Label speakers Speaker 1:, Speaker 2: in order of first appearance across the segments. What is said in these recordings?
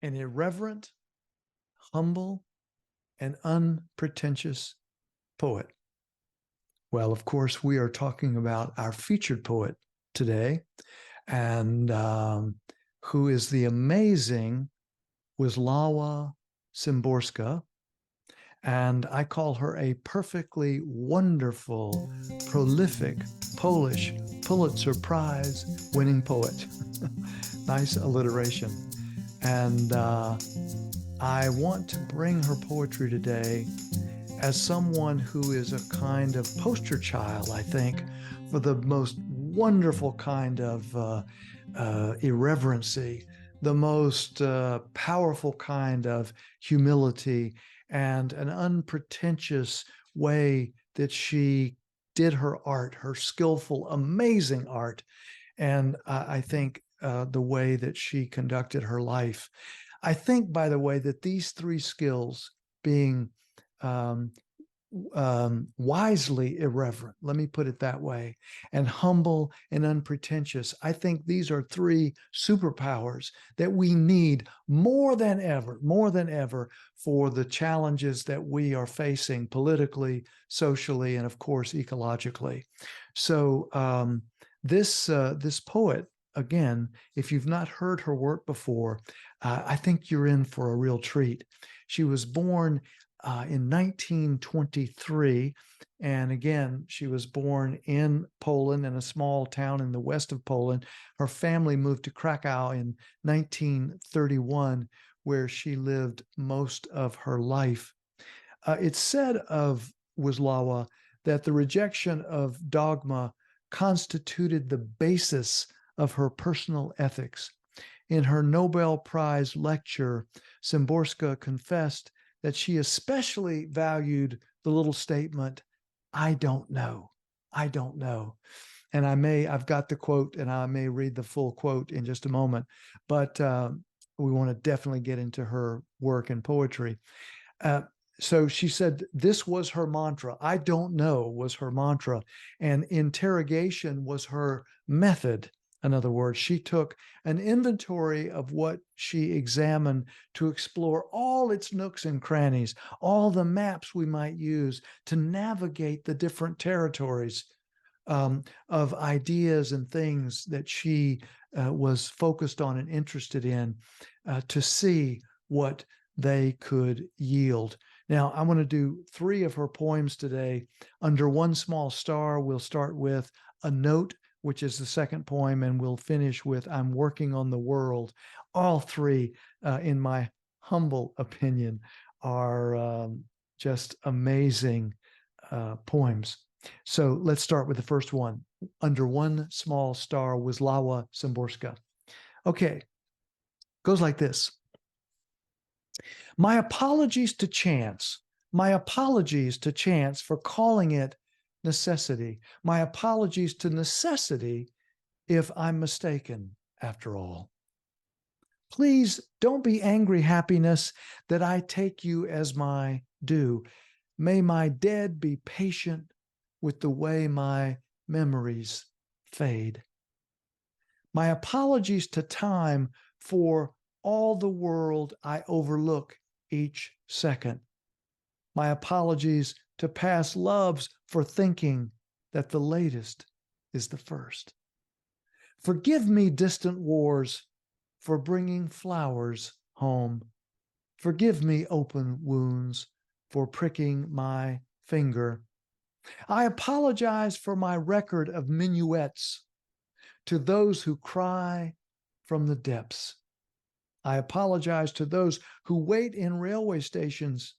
Speaker 1: an irreverent, humble, and unpretentious poet. Well, of course, we are talking about our featured poet today, and who is the amazing Wislawa Szymborska. And I call her a perfectly wonderful, prolific Polish Pulitzer Prize winning poet. Nice alliteration. And I want to bring her poetry today as someone who is a kind of poster child, I think, for the most wonderful kind of irreverency, the most powerful kind of humility, and an unpretentious way that she did her art, her skillful, amazing art. And I think the way that she conducted her life. I think, by the way, that these three skills, being um, wisely irreverent, let me put it that way, and humble and unpretentious, I think these are three superpowers that we need more than ever for the challenges that we are facing politically, socially, and of course, ecologically. So this poet, again, if you've not heard her work before, I think you're in for a real treat. She was born in 1923. And again, she was born in Poland, in a small town in the west of Poland. Her family moved to Krakow in 1931, where she lived most of her life. It's said of Wislawa that the rejection of dogma constituted the basis of her personal ethics. In her Nobel Prize lecture, Szymborska confessed that she especially valued the little statement, "I don't know. I don't know." And I've got the quote, and I may read the full quote in just a moment, but we want to definitely get into her work and poetry. So she said this was her mantra. "I don't know" was her mantra, and interrogation was her method. In other words, she took an inventory of what she examined to explore all its nooks and crannies, all the maps we might use to navigate the different territories of ideas and things that she was focused on and interested in, to see what they could yield. Now, I want to do three of her poems today. Under One Small Star, we'll start with A Note, which is the second poem, and we'll finish with I'm Working on the World. All three, in my humble opinion, are just amazing poems. So let's start with the first one. Under One Small Star, Wislawa Szymborska. Okay, goes like this. My apologies to chance. My apologies to chance for calling it necessity. My apologies to necessity if I'm mistaken, after all. Please don't be angry, happiness, that I take you as my due. May my dead be patient with the way my memories fade. My apologies to time for all the world I overlook each second. My apologies to past loves for thinking that the latest is the first. Forgive me, distant wars, for bringing flowers home. Forgive me, open wounds, for pricking my finger. I apologize for my record of minuets to those who cry from the depths. I apologize to those who wait in railway stations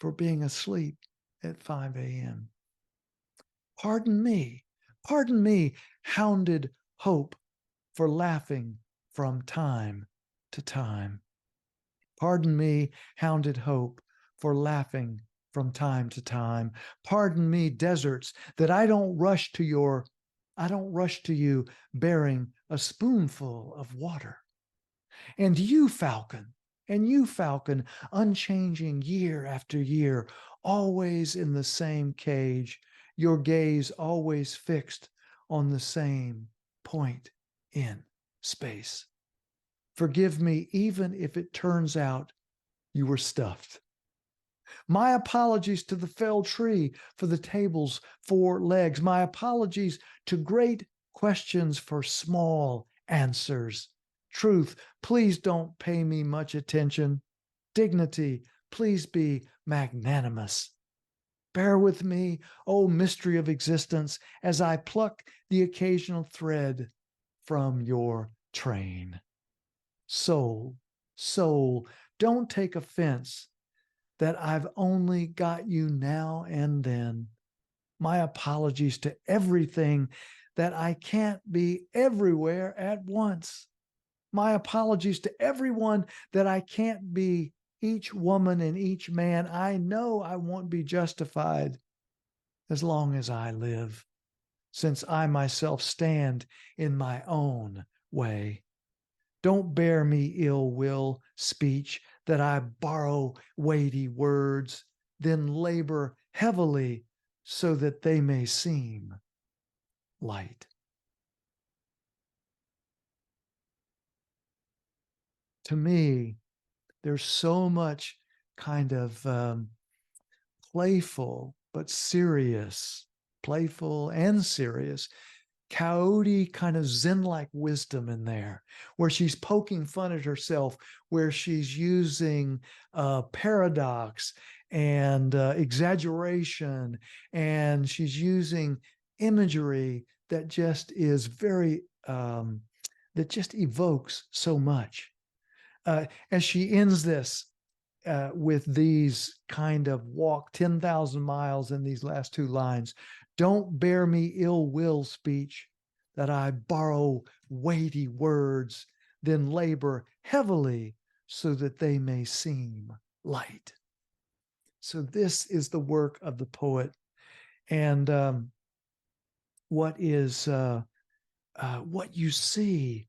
Speaker 1: for being asleep at 5 a.m. Pardon me, hounded hope, for laughing from time to time. Pardon me, hounded hope, for laughing from time to time. Pardon me, deserts, that I don't rush to you bearing a spoonful of water. And you, falcon, unchanging year after year, always in the same cage, your gaze always fixed on the same point in space. Forgive me even if it turns out you were stuffed. My apologies to the felled tree for the table's 4 legs. My apologies to great questions for small answers. Truth, please don't pay me much attention. Dignity, please be magnanimous. Bear with me, O mystery of existence, as I pluck the occasional thread from your train. Soul, soul, don't take offense that I've only got you now and then. My apologies to everything that I can't be everywhere at once. My apologies to everyone that I can't be each woman and each man. I know I won't be justified as long as I live, since I myself stand in my own way. Don't bear me ill will speech that I borrow weighty words, then labor heavily so that they may seem light. To me, there's so much kind of playful but serious, playful and serious, coyote kind of Zen-like wisdom in there, where she's poking fun at herself, where she's using paradox and exaggeration, and she's using imagery that just is very, that just evokes so much. As she ends this with these kind of walk 10,000 miles in these last 2 lines. Don't bear me ill will speech that I borrow weighty words, then labor heavily so that they may seem light. So this is the work of the poet. And what you see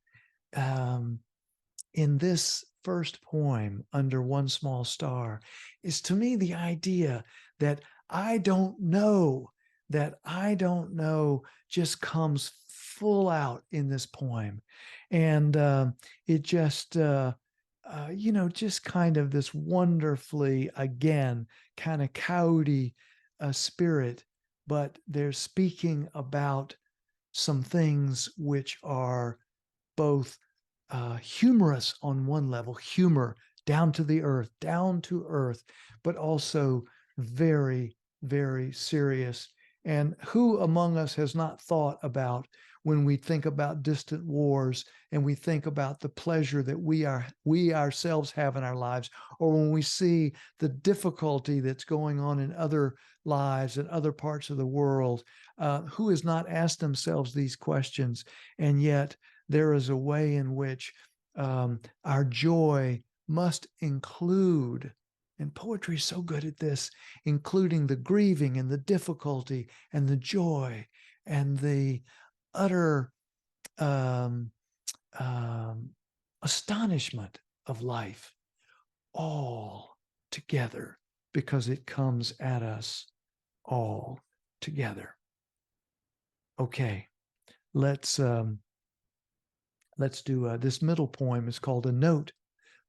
Speaker 1: in this first poem, Under One Small Star, is to me the idea that I don't know just comes full out in this poem. And it just, just kind of this wonderfully, again, kind of coyote spirit, but they're speaking about some things which are both humorous on one level, humor down to earth, but also very, very serious. And who among us has not thought about, when we think about distant wars and we think about the pleasure that we ourselves have in our lives, or when we see the difficulty that's going on in other lives and other parts of the world, who has not asked themselves these questions? And yet there is a way in which our joy must include, and poetry is so good at this, including the grieving and the difficulty and the joy and the utter astonishment of life, all together, because it comes at us all together. Okay, let's do this middle poem. Is called A Note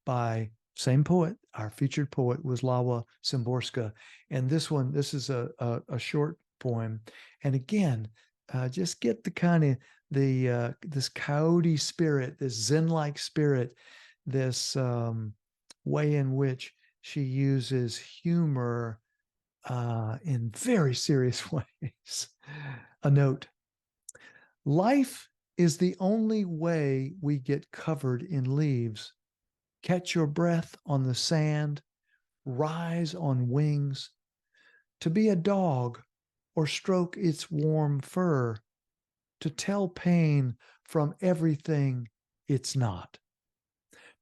Speaker 1: by same poet, our featured poet, Wislawa Szymborską. And this is a short poem. And again, just get the kind of this coyote spirit, this Zen-like spirit, this way in which she uses humor in very serious ways. A note. Life is the only way we get covered in leaves. Catch your breath on the sand, rise on wings, to be a dog or stroke its warm fur, to tell pain from everything it's not,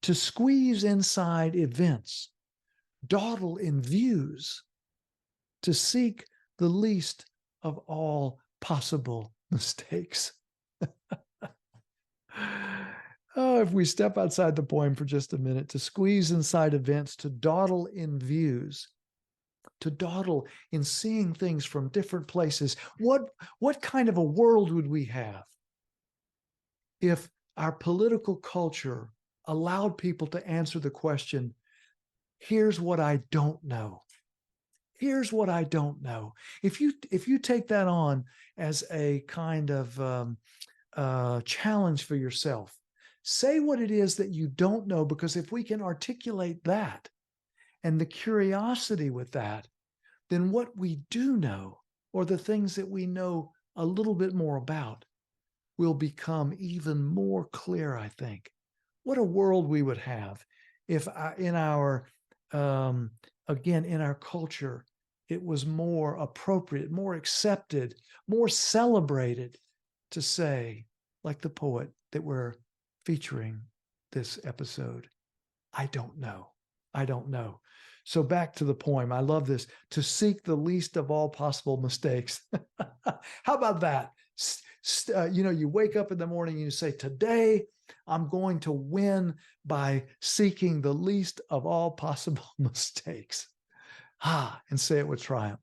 Speaker 1: to squeeze inside events, dawdle in views, to seek the least of all possible mistakes. Oh, if we step outside the poem for just a minute, to squeeze inside events, to dawdle in views, to dawdle in seeing things from different places. What kind of a world would we have if our political culture allowed people to answer the question, here's what I don't know. Here's what I don't know. If you take that on as a kind of challenge for yourself, say what it is that you don't know, because if we can articulate that and the curiosity with that, then what we do know, or the things that we know a little bit more about, will become even more clear, I think. What a world we would have if in our again, in our culture, it was more appropriate, more accepted, more celebrated to say, like the poet that we're featuring this episode, I don't know. I don't know. So back to the poem. I love this. To seek the least of all possible mistakes. How about that? You wake up in the morning and you say, today I'm going to win by seeking the least of all possible mistakes. And say it with triumph.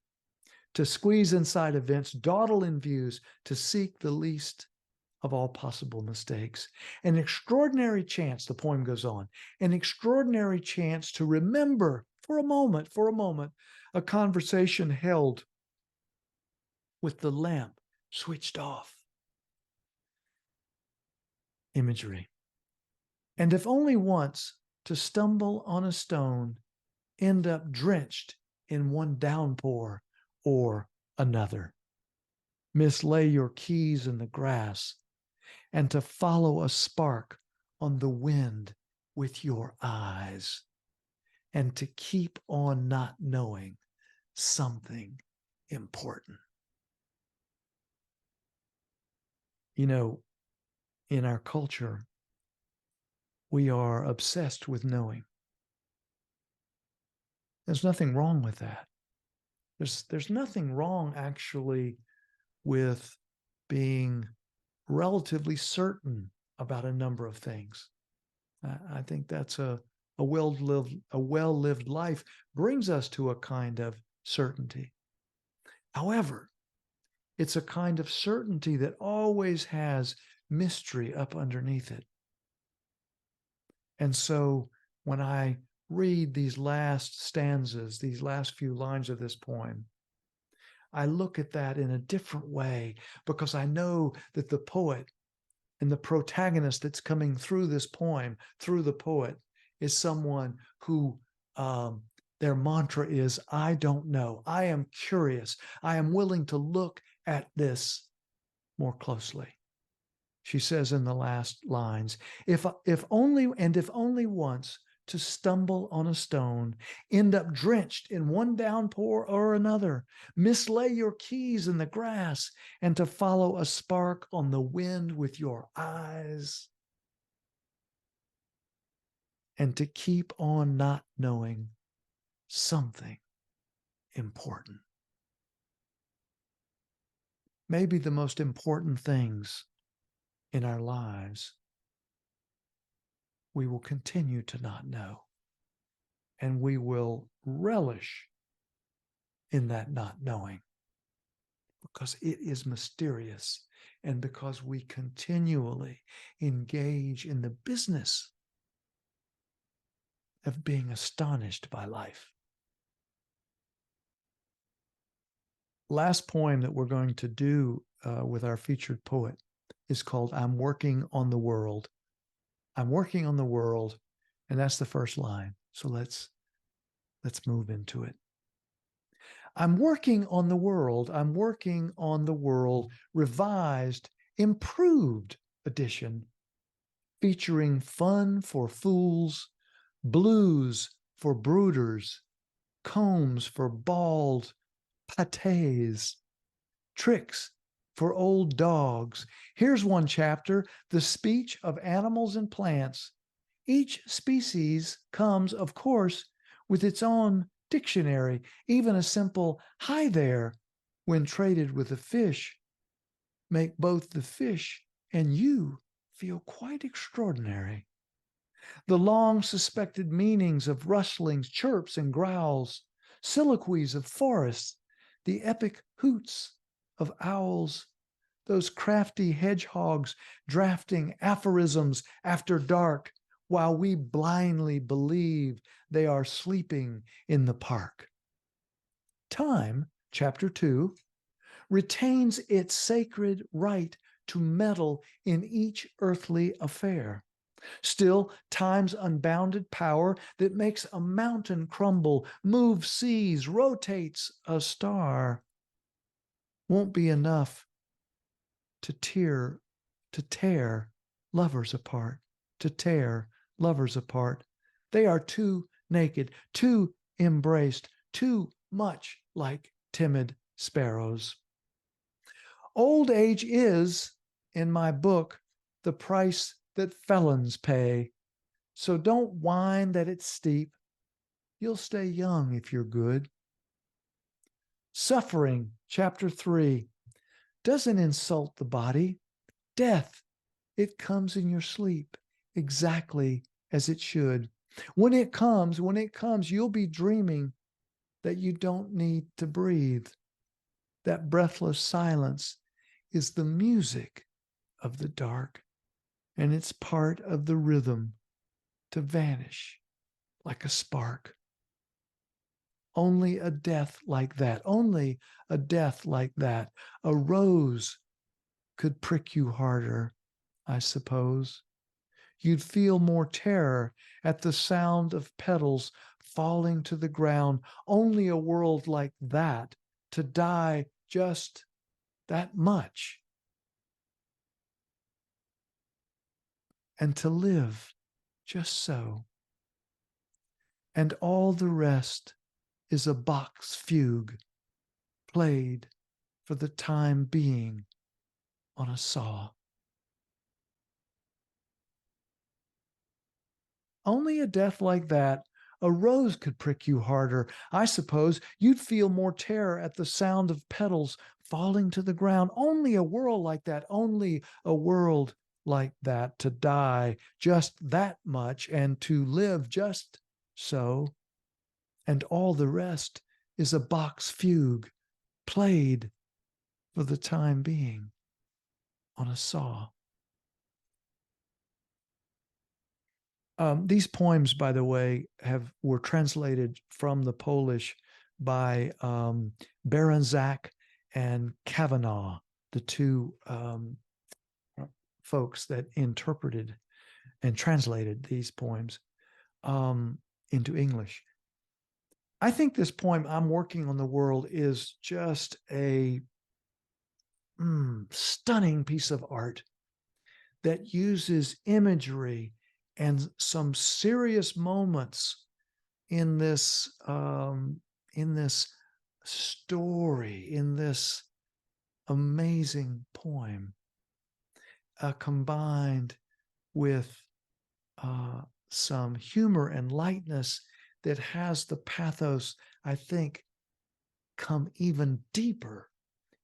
Speaker 1: To squeeze inside events, dawdle in views, to seek the least of all possible mistakes. An extraordinary chance, the poem goes on, an extraordinary chance to remember for a moment, a conversation held with the lamp switched off. Imagery. And if only once, to stumble on a stone, end up drenched in one downpour or another. Mislay your keys in the grass, and to follow a spark on the wind with your eyes, and to keep on not knowing something important. You know, in our culture, we are obsessed with knowing. There's nothing wrong with that. There's nothing wrong, actually, with being relatively certain about a number of things. I think that's a well-lived life brings us to a kind of certainty. However, it's a kind of certainty that always has mystery up underneath it. And so when I read these last stanzas, these last few lines of this poem, I look at that in a different way, because I know that the poet and the protagonist that's coming through this poem, through the poet, is someone who their mantra is, I don't know. I am curious. I am willing to look at this more closely. She says in the last lines, if only once, to stumble on a stone, end up drenched in one downpour or another, mislay your keys in the grass, and to follow a spark on the wind with your eyes, and to keep on not knowing something important. Maybe the most important things in our lives we will continue to not know, and we will relish in that not knowing, because it is mysterious, and because we continually engage in the business of being astonished by life. Last poem that we're going to do with our featured poet is called I'm Working on the World. I'm working on the world, and that's the first line. So let's move into it. I'm working on the world. I'm working on the world, revised, improved edition, featuring fun for fools, blues for brooders, combs for bald pâtés, tricks for old dogs. Here's one chapter, the speech of animals and plants. Each species comes, of course, with its own dictionary. Even a simple hi there, when traded with a fish, make both the fish and you feel quite extraordinary. The long suspected meanings of rustlings, chirps, and growls, soliloquies of forests, the epic hoots of owls, those crafty hedgehogs drafting aphorisms after dark, while we blindly believe they are sleeping in the park. Time, chapter 2, retains its sacred right to meddle in each earthly affair. Still, time's unbounded power that makes a mountain crumble, moves seas, rotates a star, won't be enough to tear lovers apart, to tear lovers apart. They are too naked, too embraced, too much like timid sparrows. Old age is, in my book, the price that felons pay. So don't whine that it's steep. You'll stay young if you're good. Suffering, chapter 3, doesn't insult the body. Death, it comes in your sleep, exactly as it should. When it comes, you'll be dreaming that you don't need to breathe. That breathless silence is the music of the dark, and it's part of the rhythm to vanish like a spark. Only a death like that, only a death like that, a rose could prick you harder, I suppose. You'd feel more terror at the sound of petals falling to the ground. Only a world like that, to die just that much, and to live just so. And all the rest is a Bach's fugue played for the time being on a saw. Only a death like that, a rose could prick you harder. I suppose you'd feel more terror at the sound of petals falling to the ground. Only a world like that, only a world like that, to die just that much and to live just so. And all the rest is a Bach's fugue played for the time being on a saw. These poems, by the way, were translated from the Polish by Baranzak and Kavanaugh, the two folks that interpreted and translated these poems into English. I think this poem, I'm Working on the World, is just a stunning piece of art that uses imagery and some serious moments in this story, in this amazing poem, combined with some humor and lightness that has the pathos, I think, come even deeper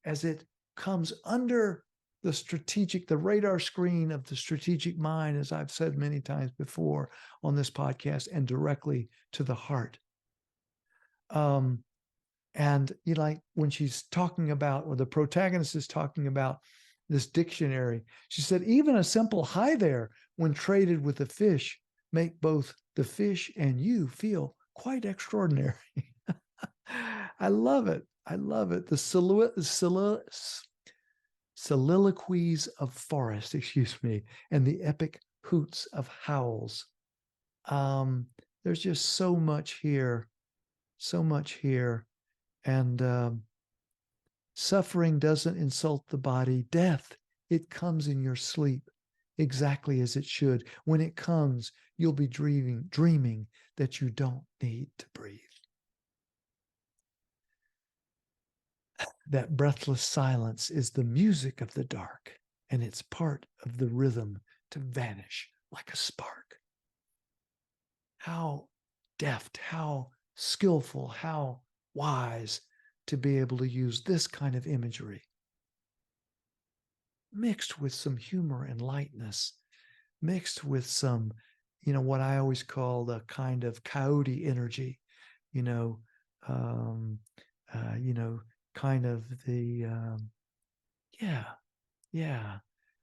Speaker 1: as it comes under the radar screen of the strategic mind, as I've said many times before on this podcast, and directly to the heart. And like when she's talking about, or the protagonist is talking about this dictionary, she said, even a simple hi there, when traded with a fish, make both the fish and you feel quite extraordinary. I love it. I love it. The soliloquies of forest, and the epic hoots of howls. There's just so much here. And suffering doesn't insult the body. Death, it comes in your sleep, exactly as it should. When it comes, you'll be dreaming that you don't need to breathe. That breathless silence is the music of the dark, and it's part of the rhythm to vanish like a spark. How deft, how skillful, how wise to be able to use this kind of imagery, mixed with some humor and lightness, mixed with some, what I always call the kind of coyote energy, kind of the,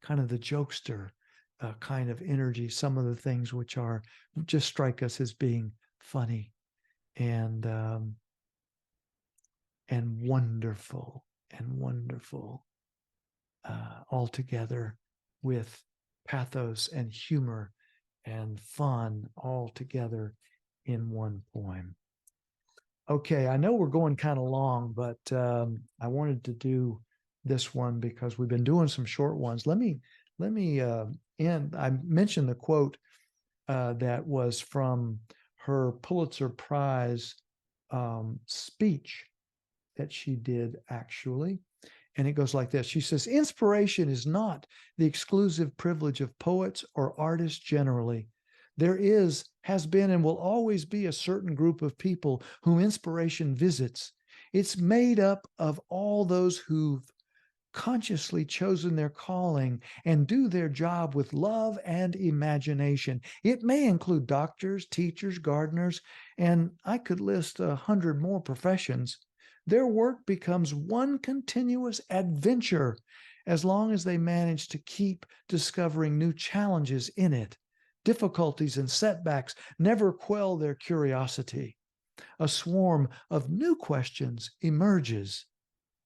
Speaker 1: kind of the jokester, kind of energy, some of the things which are just strike us as being funny and wonderful all together with pathos and humor and fun all together in one poem. Okay, I know we're going kind of long, but I wanted to do this one because we've been doing some short ones. Let me end. I mentioned the quote that was from her Pulitzer Prize speech that she did actually. And it goes like this. She says, inspiration is not the exclusive privilege of poets or artists generally. There has been, and will always be a certain group of people whom inspiration visits. It's made up of all those who've consciously chosen their calling and do their job with love and imagination. It may include doctors, teachers, gardeners, and I could list 100 more professions. Their work becomes one continuous adventure as long as they manage to keep discovering new challenges in it. Difficulties and setbacks never quell their curiosity. A swarm of new questions emerges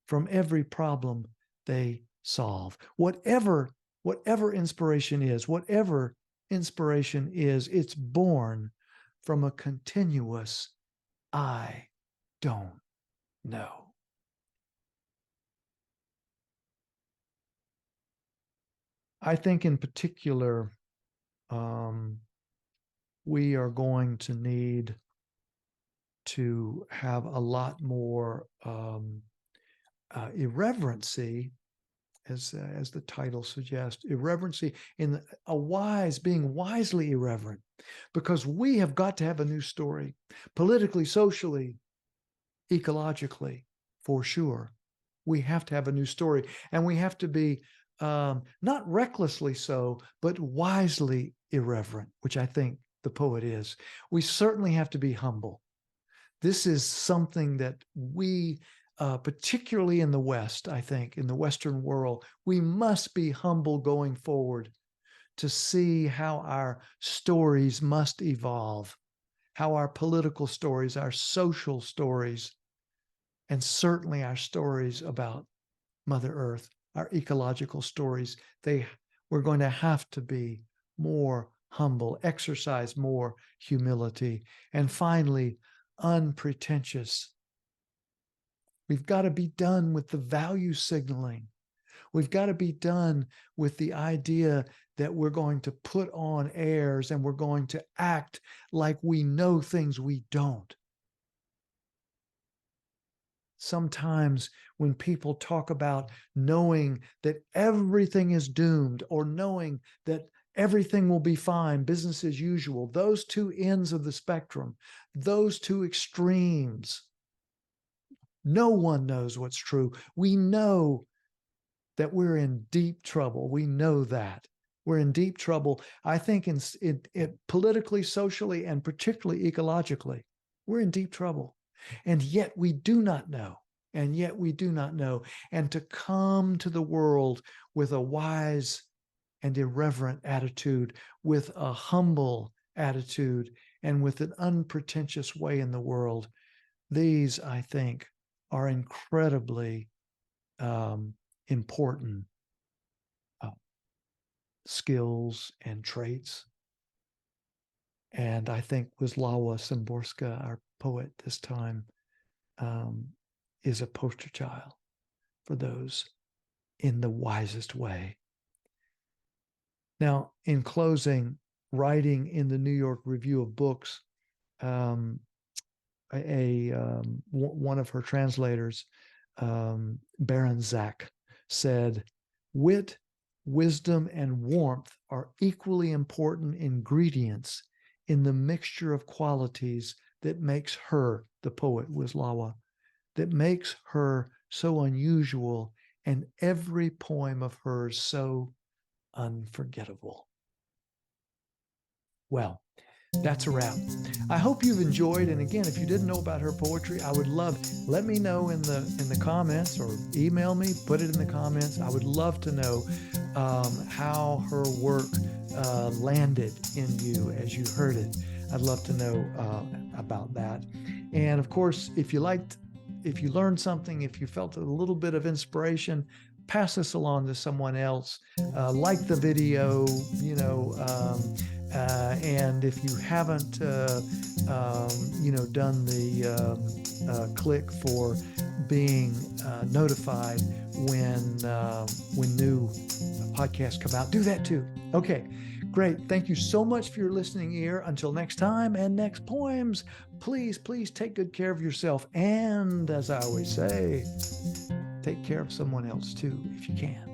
Speaker 1: from every problem they solve. Whatever inspiration is, it's born from a continuous I don't know. I think in particular, we are going to need to have a lot more irreverency, as the title suggests, irreverency in being wisely irreverent, because we have got to have a new story, politically, socially, ecologically, for sure. We have to have a new story, and we have to be not recklessly so, but wisely irreverent, which I think the poet is. We certainly have to be humble. This is something that we, particularly in the West, I think, in the Western world, we must be humble going forward to see how our stories must evolve, how our political stories, our social stories, and certainly our stories about Mother Earth, our ecological stories, we're going to have to be more humble, exercise more humility, and finally, unpretentious. We've got to be done with the value signaling. We've got to be done with the idea that we're going to put on airs and we're going to act like we know things we don't. Sometimes when people talk about knowing that everything is doomed or knowing that everything will be fine, business as usual, those two ends of the spectrum, those two extremes, no one knows what's true. We know that we're in deep trouble. We know that. We're in deep trouble, I think, in politically, socially, and particularly ecologically. We're in deep trouble. And yet we do not know. And yet we do not know. And to come to the world with a wise and irreverent attitude, with a humble attitude, and with an unpretentious way in the world, these, I think, are incredibly important skills and traits. And I think Wislawa Szymborska, our poet this time, is a poster child for those in the wisest way. Now, in closing, writing in the New York Review of Books, one of her translators, Baron Zach, said, "Wit, wisdom, and warmth are equally important ingredients in the mixture of qualities that makes her," the poet Wislawa, "that makes her so unusual and every poem of hers so unforgettable." Well, that's a wrap. I hope you've enjoyed. And again, if you didn't know about her poetry, I would love, let me know in the comments, or email me, put it in the comments. I would love to know how her work landed in you as you heard it. I'd love to know about that. And of course, if you learned something, if you felt a little bit of inspiration, pass this along to someone else. Like the video, and if you haven't, done the click for being notified when new podcasts come out, do that too. Okay, great. Thank you so much for your listening ear. Until next time and next poems, please take good care of yourself. And as I always say, take care of someone else too, if you can.